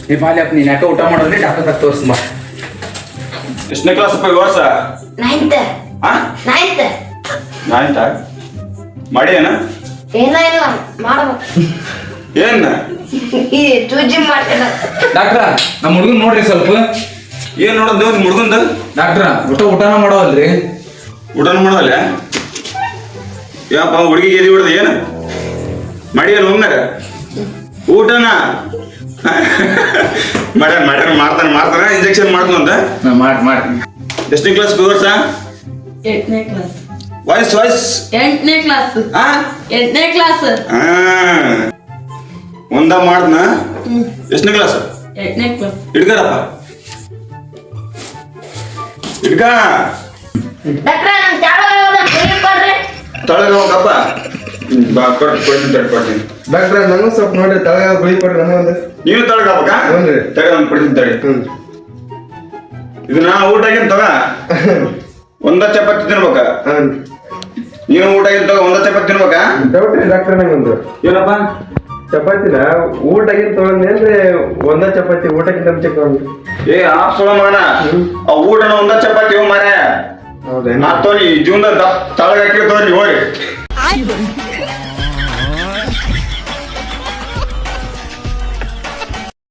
ನೀ ಬಾಲಿ ಅಪ್ಪ ನೀನು ಯಾಕೆ ಊಟ ಮಾಡೋದ್ರಿ ಡಾಕ್ಟರ್ ತೋರಿಸ್ಬಾ. ಎಷ್ಟನೇ ಕ್ಲಾಸ್ ಅಪ್ಪ ಈ ವರ್ಷ? ನೈನ್ತ್. ಮಾಡಿ ಏನ ಏನಿಲ್ಲ ಮಾಡ್ಬೇಕು. ಏನ್ ಈ ಚೂಜಿ ಮಾಡ್ತೇನೆ ಡಾಕ್ಟ್ರ ನಮ್ಮ ಹುಡುಗನ್ ನೋಡ್ರಿ ಸ್ವಲ್ಪ. ಏನ್ ನೋಡೋದು ನಿಮ್ ಹುಡುಗಂದ? ಡಾಕ್ಟ್ರ ಊಟನ ಮಾಡೋವಲ್ರಿ. ಊಟನ ಮಾಡೋದಲ್ಲ ಯಾಪ ಹುಡುಗಿಗೆ ಎದಿ ಹೊಡೆದ ಏನು ಮಾಡಿಯಲ್ಲ ಒಮ್ಮೆರ ಊಟನ ಮಾಡ್ತಾನ ಇಂಜೆಕ್ಷನ್ ಮಾಡ್ತಂತ. ಮಾಡಿ ಎಷ್ಟನೇ ಕ್ಲಾಸ್ ಈ ವರ್ಷ? 8ನೇ ಕ್ಲಾಸ್. ವಾಯ್ಸ್ 8ನೇ ಕ್ಲಾಸ್. 8ನೇ ಕ್ಲಾಸ್. ಒಂದ ಮಾಡ್ದನ. ಎಷ್ಟನೇ ಕ್ಲಾಸ್? 8ನೇ ಕ್ಲಾಸ್. ಹಿಡ್ಕಾರಪ್ಪ ಹಿಡ್ಕ. ಡಾಕ್ಟ್ರ ನಾನು ಚಾಳ ಕೊಡ್ರಿ. ತಳಗ ಹೋಗಪ್ಪ. ಕೊಡ್ತೀನಿ ಡಾಕ್ಟ್ರ ನಂಗೂ ಸ್ವಲ್ಪ ನೋಡ್ರಿ ತಳಗ ಗುಳಿ ಕೊಡ್ರಿ ನಮಗೊಂದು. ನೀವು ತಳಗಪ್ಪ. ಹ್ಞೂ. ತಗ ಒಂದು ಕೊಡ್ತೀನಿ ತಡಿ. ಇದನ್ನ ಊಟ ಆಗಿನ ತಗ ಒಂದ ಚಪಾತಿ ತಿನ್ಬೇಕ. ನೀನು ಊಟ ಆಗಿನ ತಗ ಒಂದ ಚಪಾತಿ ತಿನ್ಬೇಕ. ಡೌಟ್ ರೀ ಡಾಕ್ಟ್ರ ನಂಗೊಂದು. ಏನಪ್ಪ ಚಪಾತಿನ ಊಟ ಆಗಿನ ತೊಗೊಂಡ್ರಿ ಒಂದ ಚಪಾತಿ ಊಟಕ್ಕಿಂತ ಮುಂಚೆ ತಗೊಂಡ್ರಿ. ಏ ಆಪ್ಸೋಳ ಮಾಡ ಆ ಊಟನ ಒಂದ ಚಪಾತಿ ಮಾರ. ಹೌದೇನು? ತೋರಿ ಜೀವನದ ತಳಗ ಹಾಕಿರ್ತವ್ರಿ ಹೋಗಿ